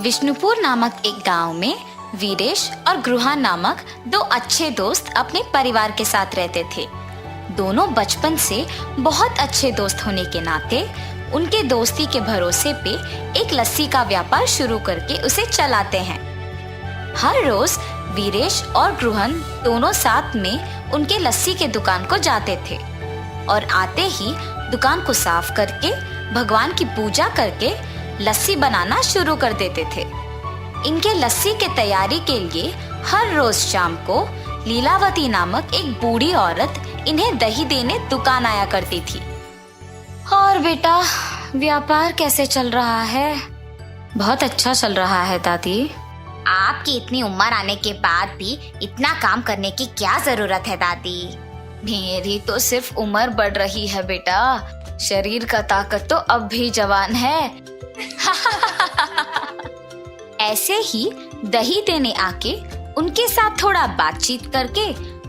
विष्णुपुर नामक एक गांव में वीरेश और गृहा नामक दो अच्छे दोस्त अपने परिवार के साथ रहते थे। दोनों बचपन से बहुत अच्छे दोस्त होने के नाते उनके दोस्ती के भरोसे पे एक लस्सी का व्यापार शुरू करके उसे चलाते हैं। हर रोज वीरेश और गृहन दोनों साथ में उनके लस्सी के दुकान को जाते थे और आते ही दुकान को साफ करके भगवान की पूजा करके लस्सी बनाना शुरू कर देते थे। इनके लस्सी के तैयारी के लिए हर रोज शाम को लीलावती नामक एक बूढ़ी औरत इन्हें दही देने दुकान आया करती थी। और बेटा, व्यापार कैसे चल रहा है? बहुत अच्छा चल रहा है दादी। आपकी इतनी उम्र आने के बाद भी इतना काम करने की क्या जरूरत है दादी? मेरी तो सिर्फ उम्र बढ़ रही है बेटा, शरीर का ताकत तो अब भी जवान है। ऐसे ही दही देने आके उनके साथ थोड़ा बातचीत करके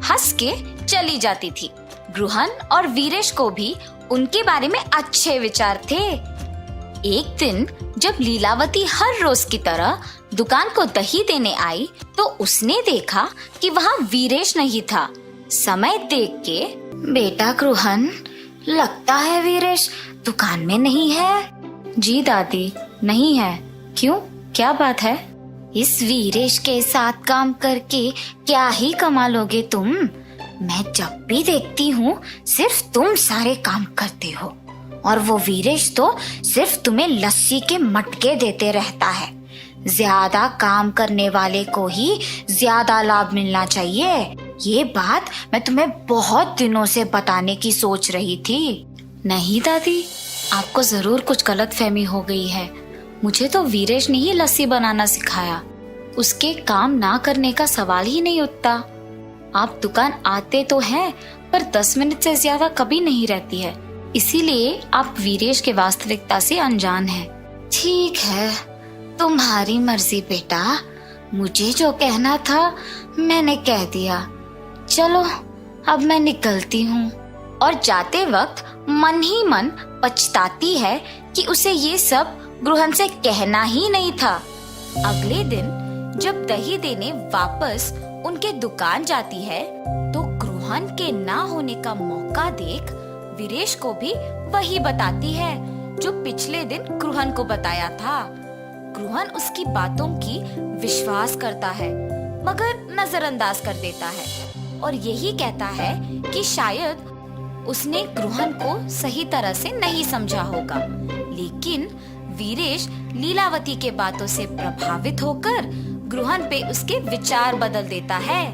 हंस के चली जाती थी। गृहन और वीरेश को भी उनके बारे में अच्छे विचार थे। एक दिन जब लीलावती हर रोज की तरह दुकान को दही देने आई तो उसने देखा कि वहाँ वीरेश नहीं था। समय देख के, बेटा गृहन, लगता है वीरेश दुकान में नहीं है। जी दादी, नहीं है। क्यों, क्या बात है? इस वीरेश के साथ काम करके क्या ही कमा लोगे तुम? मैं जब भी देखती हूँ सिर्फ तुम सारे काम करते हो और वो वीरेश तो सिर्फ तुम्हें लस्सी के मटके देते रहता है। ज्यादा काम करने वाले को ही ज्यादा लाभ मिलना चाहिए। ये बात मैं तुम्हें बहुत दिनों से बताने की सोच रही थी। नहीं दादी, आपको जरूर कुछ गलतफहमी हो गई है। मुझे तो वीरेश ने ही लस्सी बनाना सिखाया। उसके काम ना करने का सवाल ही नहीं उठता। आप दुकान आते तो हैं, पर 10 मिनट से ज्यादा कभी नहीं रहती है। इसीलिए आप वीरेश के वास्तविकता से अनजान हैं। ठीक है, तुम्हारी मर्जी बेटा। मुझे जो कहना था मैंने कह दिया। चलो अब मैं निकलती हूँ। और जाते वक्त मन ही मन पछताती है कि उसे ये सब गृहन से कहना ही नहीं था। अगले दिन जब दही देने वापस उनके दुकान जाती है तो गृहन के ना होने का मौका देख वीरेश को भी वही बताती है जो पिछले दिन गृहन को बताया था। गृहन उसकी बातों की विश्वास करता है मगर नजरअंदाज कर देता है और यही कहता है कि शायद उसने गृहन को सही तरह से नहीं समझा होगा। लेकिन वीरेश लीलावती के बातों से प्रभावित होकर गृहन पे उसके विचार बदल देता है।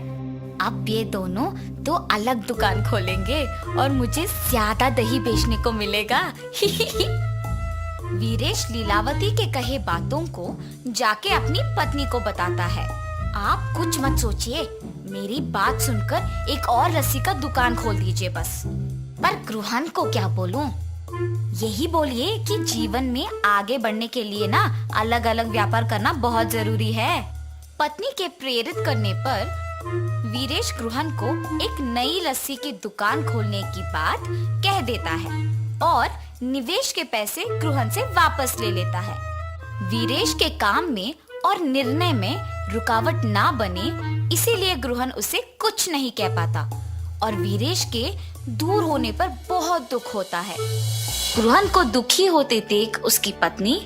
अब ये दोनों दो अलग दुकान खोलेंगे और मुझे ज्यादा दही बेचने को मिलेगा। वीरेश लीलावती के कहे बातों को जाके अपनी पत्नी को बताता है। आप कुछ मत सोचिए, मेरी बात सुनकर एक और लस्सी का दुकान खोल दीजिए बस। पर गृहन को क्या बोलूं? यही बोलिए कि जीवन में आगे बढ़ने के लिए ना अलग अलग व्यापार करना बहुत जरूरी है। पत्नी के प्रेरित करने पर वीरेश गृहन को एक नई लस्सी की दुकान खोलने की बात कह देता है और निवेश के पैसे गृहन से वापस ले लेता है। वीरेश के काम में और निर्णय में रुकावट ना बने इसीलिए गृहन उसे कुछ नहीं कह पाता और वीरेश के दूर होने पर बहुत दुख होता है। गृहन को दुखी होते देख उसकी पत्नी,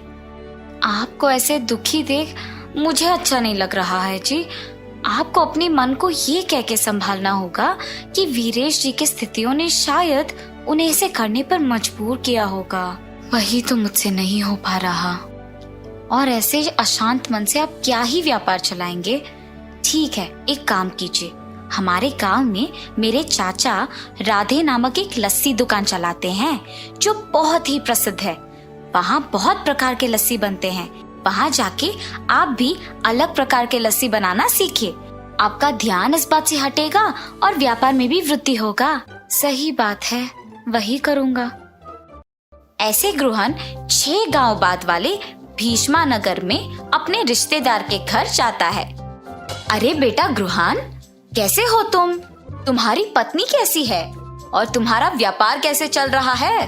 आपको ऐसे दुखी देख मुझे अच्छा नहीं लग रहा है जी। आपको अपने मन को ये कह के संभालना होगा कि वीरेश जी की स्थितियों ने शायद उन्हें ऐसे करने पर मजबूर किया होगा। वही तो मुझसे नहीं हो पा रहा। और ऐसे अशांत मन से आप क्या ही व्यापार चलाएंगे? ठीक है, एक काम कीजिए। हमारे गांव में मेरे चाचा राधे नामक एक लस्सी दुकान चलाते हैं जो बहुत ही प्रसिद्ध है। वहाँ बहुत प्रकार के लस्सी बनते हैं। वहाँ जाके आप भी अलग प्रकार के लस्सी बनाना सीखिए। आपका ध्यान इस बात से हटेगा और व्यापार में भी वृद्धि होगा। सही बात है, वही करूँगा। ऐसे गृहन 6 गांव बाद वाले भीष्मा नगर में अपने रिश्तेदार के घर जाता है। अरे बेटा गृहन, कैसे हो तुम? तुम्हारी पत्नी कैसी है और तुम्हारा व्यापार कैसे चल रहा है?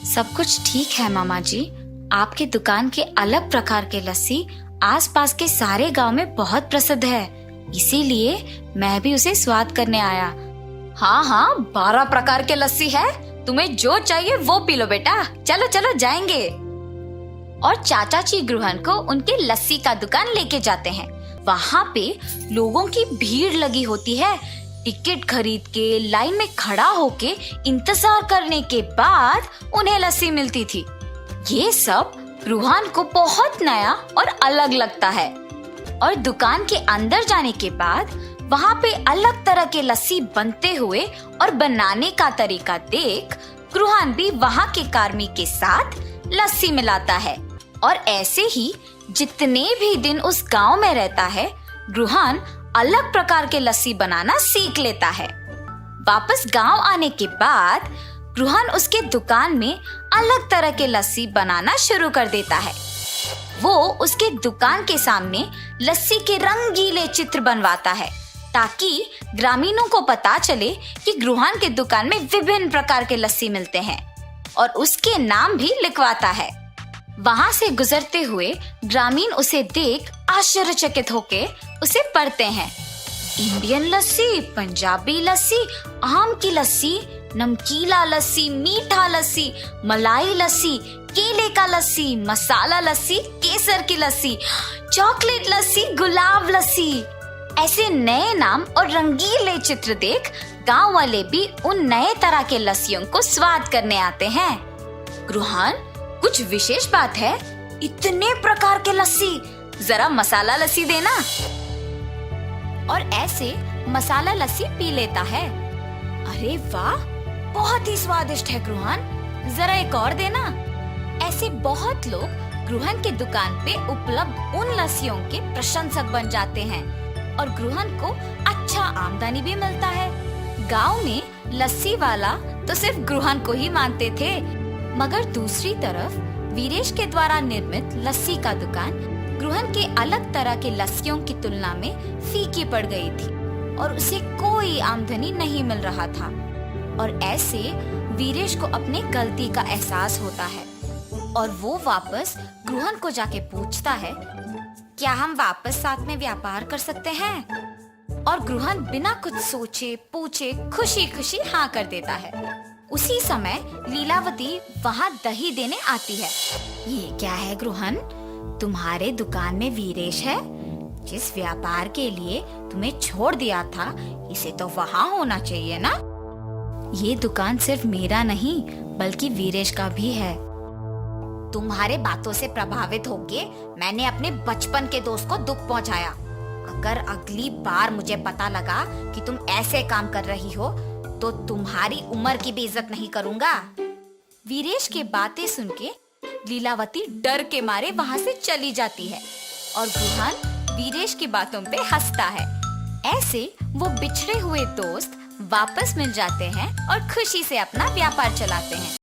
सब कुछ ठीक है मामा जी। आपके दुकान के अलग प्रकार के लस्सी आसपास के सारे गांव में बहुत प्रसिद्ध है, इसीलिए मैं भी उसे स्वाद करने आया। हाँ हाँ, 12 प्रकार के लस्सी है, तुम्हें जो चाहिए वो पी लो बेटा, चलो चलो जाएंगे। और चाचा जी ग्रुहन को उनके लस्सी का दुकान लेके जाते हैं। वहाँ पे लोगों की भीड़ लगी होती है। टिकट खरीद के लाइन में खड़ा होके इंतजार करने के बाद उन्हें लस्सी मिलती थी। ये सब ग्रुहन को बहुत नया और अलग लगता है। और दुकान के अंदर जाने के बाद वहाँ पे अलग तरह के लस्सी बनते हुए और बनाने का तरीका देख ग्रुहन भी वहाँ के कार्मी के साथ लस्सी मिलाता है। और ऐसे ही जितने भी दिन उस गांव में रहता है, ग्रुहन अलग प्रकार के लस्सी बनाना सीख लेता है। वापस गांव आने के बाद ग्रुहन उसके दुकान में अलग तरह के लस्सी बनाना शुरू कर देता है। वो उसके दुकान के सामने लस्सी के रंगीले चित्र बनवाता है ताकि ग्रामीणों को पता चले कि ग्रुहन के दुकान में विभिन्न प्रकार के लस्सी मिलते हैं, और उसके नाम भी लिखवाता है। वहां से गुजरते हुए ग्रामीण उसे देख आश्चर्यचकित होके उसे पढ़ते हैं। इंडियन लस्सी, पंजाबी लस्सी, आम की लस्सी, नमकीला लस्सी, मीठा लस्सी, मलाई लस्सी, केले का लस्सी, मसाला लस्सी, केसर की लस्सी, चॉकलेट लस्सी, गुलाब लस्सी। ऐसे नए नाम और रंगीले चित्र देख गांव वाले भी उन नए तरह के लस्सियों को स्वाद करने आते हैं। ग्रुहन, कुछ विशेष बात है? इतने प्रकार के लस्सी, जरा मसाला लस्सी देना। और ऐसे मसाला लस्सी पी लेता है। अरे वाह, बहुत ही स्वादिष्ट है ग्रुहन, जरा एक और देना। ऐसे बहुत लोग ग्रुहन के दुकान पे उपलब्ध उन लस्सियों के प्रशंसक बन जाते हैं और ग्रुहन को अच्छा आमदनी भी मिलता है। गांव में लस्सी वाला तो सिर्फ ग्रुहन को ही मानते थे, मगर दूसरी तरफ वीरेश के द्वारा निर्मित लस्सी का दुकान ग्रुहन के अलग तरह के लस्सियों की तुलना में फीकी पड़ गई थी और उसे कोई आमदनी नहीं मिल रहा था। और ऐसे वीरेश को अपने गलती का एहसास होता है और वो वापस ग्रुहन को जाके पूछता है, क्या हम वापस साथ में व्यापार कर सकते हैं? और ग्रुहन बिना कुछ सोचे पूछे खुशी खुशी हाँ कर देता है। उसी समय लीलावती वहाँ दही देने आती है। ये क्या है ग्रुहन, तुम्हारे दुकान में वीरेश है? जिस व्यापार के लिए तुम्हें छोड़ दिया था, इसे तो वहाँ होना चाहिए ना। ये दुकान सिर्फ मेरा नहीं बल्कि वीरेश का भी है। तुम्हारे बातों से प्रभावित होके मैंने अपने बचपन के दोस्त को दुख पहुंचाया। अगर अगली बार मुझे पता लगा कि तुम ऐसे काम कर रही हो तो तुम्हारी उम्र की भी इज्जत नहीं करूंगा। वीरेश की बातें सुन के लीलावती डर के मारे वहां से चली जाती है और ग्रुहन वीरेश की बातों पे हंसता है। ऐसे वो बिछड़े हुए दोस्त वापस मिल जाते हैं और खुशी से अपना व्यापार चलाते हैं।